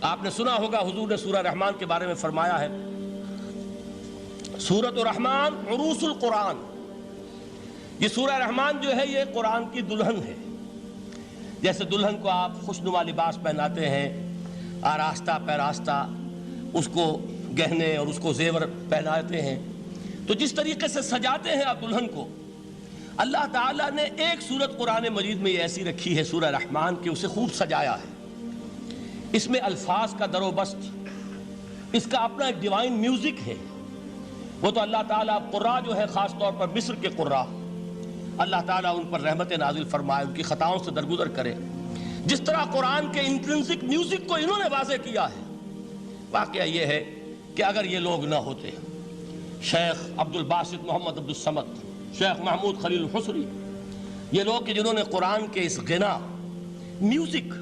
آپ نے سنا ہوگا حضور نے سورہ رحمان کے بارے میں فرمایا ہے، سورۃ الرحمن عروس القرآن. یہ سورہ رحمان جو ہے یہ قرآن کی دلہن ہے. جیسے دلہن کو آپ خوشنما لباس پہناتے ہیں، آراستہ پیراستہ اس کو گہنے اور اس کو زیور پہناتے ہیں، تو جس طریقے سے سجاتے ہیں آپ دلہن کو، اللہ تعالیٰ نے ایک سورت قرآن مجید میں یہ ایسی رکھی ہے سورہ رحمان کہ اسے خوب سجایا ہے. اس میں الفاظ کا در و بست، اس کا اپنا ایک ڈیوائن میوزک ہے. وہ تو اللہ تعالیٰ قراء جو ہے خاص طور پر مصر کے قراء، اللہ تعالیٰ ان پر رحمت نازل فرمائے، ان کی خطاؤں سے درگزر کرے. جس طرح قرآن کے انٹرنسک میوزک کو انہوں نے واضح کیا ہے. واقعہ یہ ہے کہ اگر یہ لوگ نہ ہوتے، شیخ عبد الباسط محمد عبد الصمد، شیخ محمود خلیل الحصری، یہ لوگ کہ جنہوں نے قرآن کے اس غنا میوزک،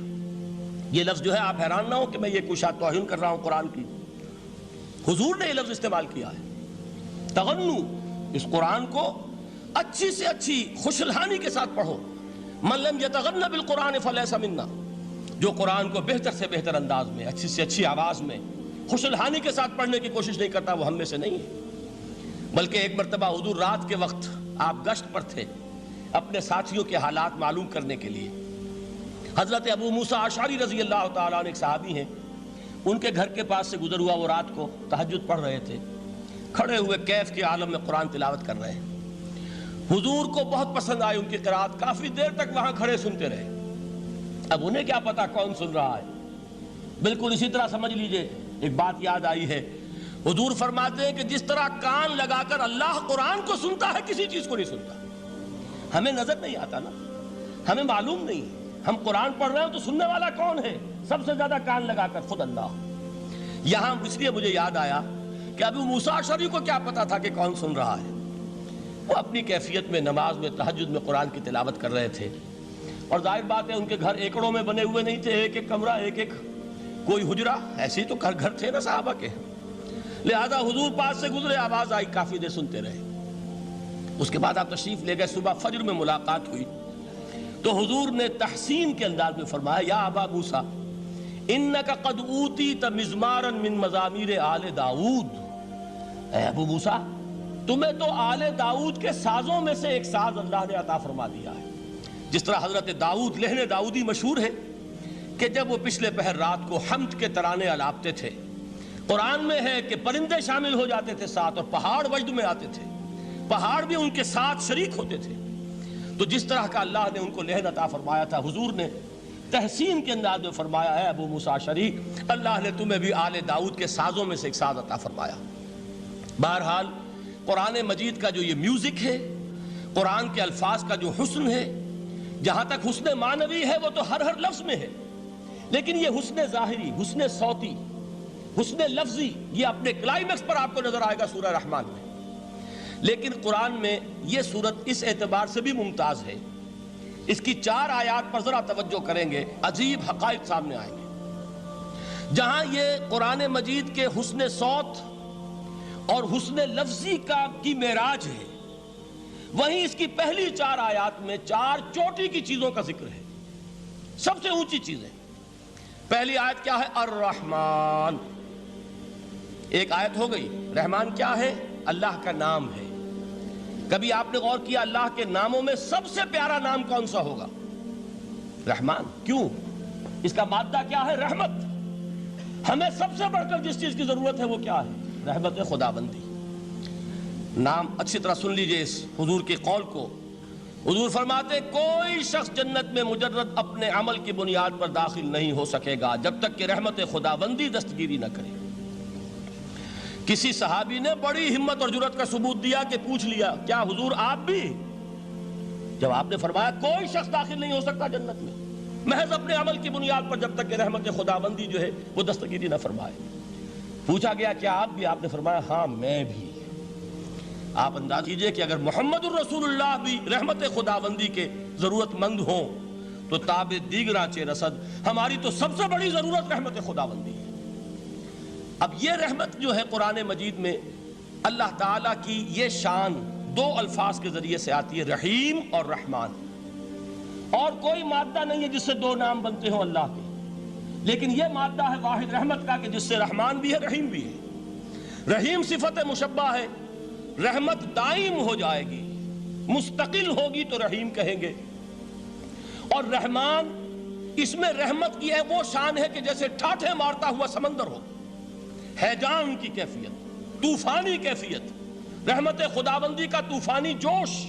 یہ لفظ جو ہے آپ حیران نہ ہو کہ میں یہ کوئی شاید توہین کر رہا ہوں قرآن کی، حضور نے یہ لفظ استعمال کیا ہے. تغنو، اس قرآن کو اچھی سے اچھی خوشلہانی کے ساتھ پڑھو. من لم یتغن بالقرآن فلیس منا، جو قرآن کو بہتر سے بہتر انداز میں، اچھی سے اچھی آواز میں، خوشلہانی کے ساتھ پڑھنے کی کوشش نہیں کرتا، وہ ہم میں سے نہیں ہے. بلکہ ایک مرتبہ حضور رات کے وقت آپ گشت پر تھے اپنے ساتھیوں کے حالات معلوم کرنے کے لیے. حضرت ابو موسیٰ اشعری رضی اللہ تعالیٰ عنہ ایک صحابی ہیں، ان کے گھر کے پاس سے گزر ہوا، وہ رات کو تہجد پڑھ رہے تھے، کھڑے ہوئے کیف کے عالم میں قرآن تلاوت کر رہے ہیں. حضور کو بہت پسند آئی ان کی قرات، کافی دیر تک وہاں کھڑے سنتے رہے. اب انہیں کیا پتا کون سن رہا ہے. بالکل اسی طرح سمجھ لیجئے ایک بات یاد آئی ہے. حضور فرماتے ہیں کہ جس طرح کان لگا کر اللہ قرآن کو سنتا ہے، کسی چیز کو نہیں سنتا. ہمیں نظر نہیں آتا نا، ہمیں معلوم نہیں، ہم قرآن پڑھ رہے ہیں تو سننے والا کون ہے؟ سب سے زیادہ کان لگا کر خود اللہ. یہاں اس لیے مجھے یاد آیا کہ ابو موسیٰ اشعری کو کیا پتا تھا کہ کون سن رہا ہے. وہ اپنی کیفیت میں نماز میں تہجد میں قرآن کی تلاوت کر رہے تھے، اور ظاہر بات ہے ان کے گھر ایکڑوں میں بنے ہوئے نہیں تھے، ایک ایک کمرہ، ایک ایک کوئی حجرہ، ایسے تو گھر تھے نا صحابہ کے. لہذا حضور پاس سے گزرے، آواز آئی، کافی دیر سنتے رہے. اس کے بعد آپ تشریف لے گئے، صبح فجر میں ملاقات ہوئی تو حضور نے تحسین کے انداز میں فرمایا، یا ابا موسیٰ انک قد اوتیت مزمارا من مزامیر آل داؤد. اے ابو موسیٰ، تمہیں تو آل داؤد کے سازوں میں سے ایک ساز اللہ نے عطا فرما دیا ہے. جس طرح حضرت داؤد، لہن داؤدی مشہور ہے کہ جب وہ پچھلے پہر رات کو حمد کے ترانے الاپتے تھے، قرآن میں ہے کہ پرندے شامل ہو جاتے تھے ساتھ، اور پہاڑ وجد میں آتے تھے، پہاڑ بھی ان کے ساتھ شریک ہوتے تھے. تو جس طرح کا اللہ نے ان کو لہن عطا فرمایا تھا، حضور نے تحسین کے انداز میں فرمایا ہے ابو موسیٰ اشعری، اللہ نے تمہیں بھی آل داؤد کے سازوں میں سے ایک ساز عطا فرمایا. بہرحال قرآن مجید کا جو یہ میوزک ہے، قرآن کے الفاظ کا جو حسن ہے، جہاں تک حسن معنوی ہے وہ تو ہر لفظ میں ہے، لیکن یہ حسن ظاہری، حسن صوتی، حسن لفظی، یہ اپنے کلائمیکس پر آپ کو نظر آئے گا سورہ رحمان میں. لیکن قرآن میں یہ سورت اس اعتبار سے بھی ممتاز ہے، اس کی 4 آیات پر ذرا توجہ کریں گے، عجیب حقائق سامنے آئیں گے. جہاں یہ قرآن مجید کے حسن صوت اور حسن لفظی کی معراج ہے، وہیں اس کی پہلی 4 آیات میں 4 چوٹی کی چیزوں کا ذکر ہے، سب سے اونچی چیزیں. پہلی آیت کیا ہے؟ الرحمن. ایک آیت ہو گئی. رحمان کیا ہے؟ اللہ کا نام ہے. کبھی آپ نے غور کیا اللہ کے ناموں میں سب سے پیارا نام کون سا ہوگا؟ رحمان. کیوں؟ اس کا مادہ کیا ہے؟ رحمت. ہمیں سب سے بڑھ کر جس چیز کی ضرورت ہے وہ کیا ہے؟ رحمت خداوندی. نام اچھی طرح سن لیجئے اس حضور کے قول کو. حضور فرماتے کوئی شخص جنت میں مجرد اپنے عمل کی بنیاد پر داخل نہیں ہو سکے گا جب تک کہ رحمت خداوندی دستگیری نہ کرے. کسی صحابی نے بڑی ہمت اور جرأت کا ثبوت دیا کہ پوچھ لیا، کیا حضور آپ بھی؟ جب آپ نے فرمایا کوئی شخص داخل نہیں ہو سکتا جنت میں محض اپنے عمل کی بنیاد پر جب تک کہ رحمت خداوندی جو ہے وہ دستگیری نہ فرمائے. پوچھا گیا کیا آپ بھی؟ آپ نے فرمایا ہاں میں بھی. آپ انداز کیجئے کہ اگر محمد الرسول اللہ بھی رحمت خداوندی کے ضرورت مند ہوں تو تاب دیگراں چے رسد، ہماری تو سب سے بڑی ضرورت رحمت خداوندی ہے. اب یہ رحمت جو ہے قرآن مجید میں اللہ تعالیٰ کی یہ شان 2 الفاظ کے ذریعے سے آتی ہے، رحیم اور رحمان. اور کوئی مادہ نہیں ہے جس سے 2 نام بنتے ہوں اللہ کے. لیکن یہ مادہ ہے واحد رحمت کا کہ جس سے رحمان بھی ہے رحیم بھی ہے۔ رحیم صفت مشبہ ہے، رحمت دائم ہو جائے گی، مستقل ہوگی تو رحیم کہیں گے، اور رحمان اس میں رحمت کی ہے وہ شان ہے کہ جیسے ٹھاٹھے مارتا ہوا سمندر ہو، ہیجان کی کیفیت، طوفانی کیفیت، رحمت خداوندی کا طوفانی جوش،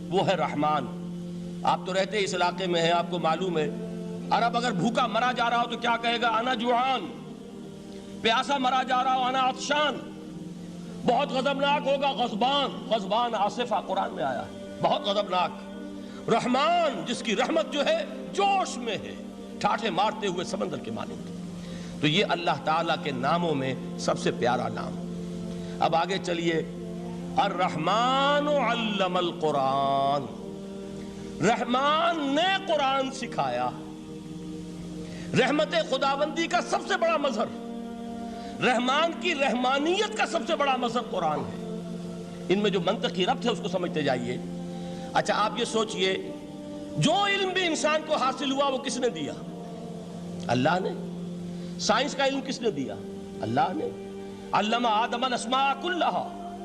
وہ ہے رحمان۔ آپ تو رہتے اس علاقے میں ہیں، آپ کو معلوم ہے عرب اگر بھوکا مرا جا رہا ہو تو کیا کہے گا؟ انا جوعان۔ پیاسا مرا جا رہا ہو انا عطشان۔ بہت غضبناک ہوگا غضبان، غضبان آصفہ قرآن میں آیا ہے، بہت غضبناک۔ رحمان جس کی رحمت جو ہے جوش میں ہے، ٹھاٹھے مارتے ہوئے سمندر کے مانند۔ تو یہ اللہ تعالیٰ کے ناموں میں سب سے پیارا نام۔ اب آگے چلیے، الرحمن علم القرآن، رحمان نے قرآن سکھایا۔ رحمت خداوندی کا سب سے بڑا مظہر، رحمان کی رحمانیت کا سب سے بڑا مظہر قرآن ہے۔ ان میں جو منطقی ربط ہے اس کو سمجھتے جائیے۔ اچھا آپ یہ سوچئے، جو علم بھی انسان کو حاصل ہوا وہ کس نے دیا؟ اللہ نے۔ سائنس کا علم کس نے دیا؟ اللہ نے۔ علم آدم الاسماء کلہا،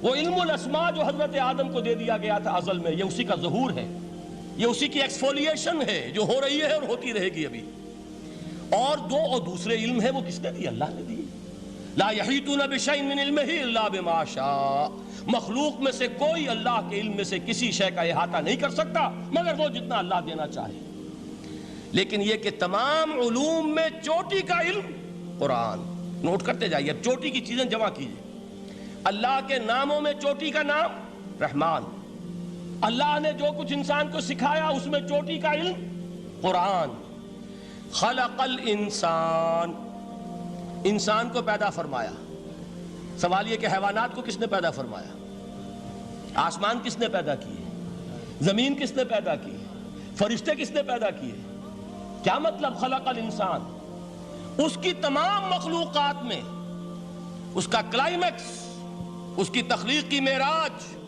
وہ علم الاسماء جو حضرت آدم کو دے دیا گیا تھا ازل میں، یہ اسی کا ظہور ہے، یہ اسی کی ایکسفولیشن ہے جو ہو رہی ہے اور ہوتی رہے گی ابھی۔ اور دوسرے علم ہے وہ کس نے دی؟ اللہ نے دی۔ لا یحیطون بشیء من علمہ الا بما شاء، مخلوق میں سے کوئی اللہ کے علم میں سے کسی شے کا احاطہ نہیں کر سکتا مگر وہ جتنا اللہ دینا چاہے۔ لیکن یہ کہ تمام علوم میں چوٹی کا علم قرآن۔ نوٹ کرتے جائیے، اب چوٹی کی چیزیں جمع کیجئے۔ اللہ کے ناموں میں چوٹی کا نام رحمان، اللہ نے جو کچھ انسان کو سکھایا اس میں چوٹی کا علم قرآن۔ خلق الانسان، انسان کو پیدا فرمایا۔ سوال یہ کہ حیوانات کو کس نے پیدا فرمایا؟ آسمان کس نے پیدا کیے؟ زمین کس نے پیدا کی؟ فرشتے کس نے پیدا کیے؟ کیا مطلب خلق الانسان؟ اس کی تمام مخلوقات میں اس کا کلائمیکس، اس کی تخلیق کی معراج،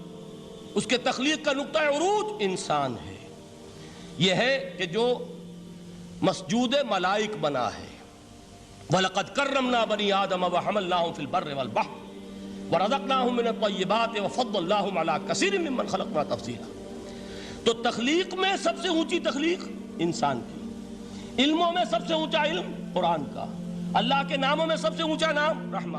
اس کے تخلیق کا نقطہ عروج انسان ہے۔ یہ ہے کہ جو مسجود ملائک بنا ہے۔ وَلَقَدْ كَرَّمْنَا بَنِي آدَمَ وَحَمَلْنَاهُمْ فِي الْبَرِّ وَالْبَحْرِ وَرَزَقْنَاهُمْ مِنَ الطَّيِّبَاتِ وَفَضَّلْنَاهُمْ عَلَى كَثِيرٍ مِّمَّنْ خَلَقْنَا تَفْضِيلًا۔ تو تخلیق میں سب سے اونچی تخلیق انسان کی، علموں میں سب سے اونچا علم قرآن کا، اللہ کے ناموں میں سب سے اونچا نام رحمان۔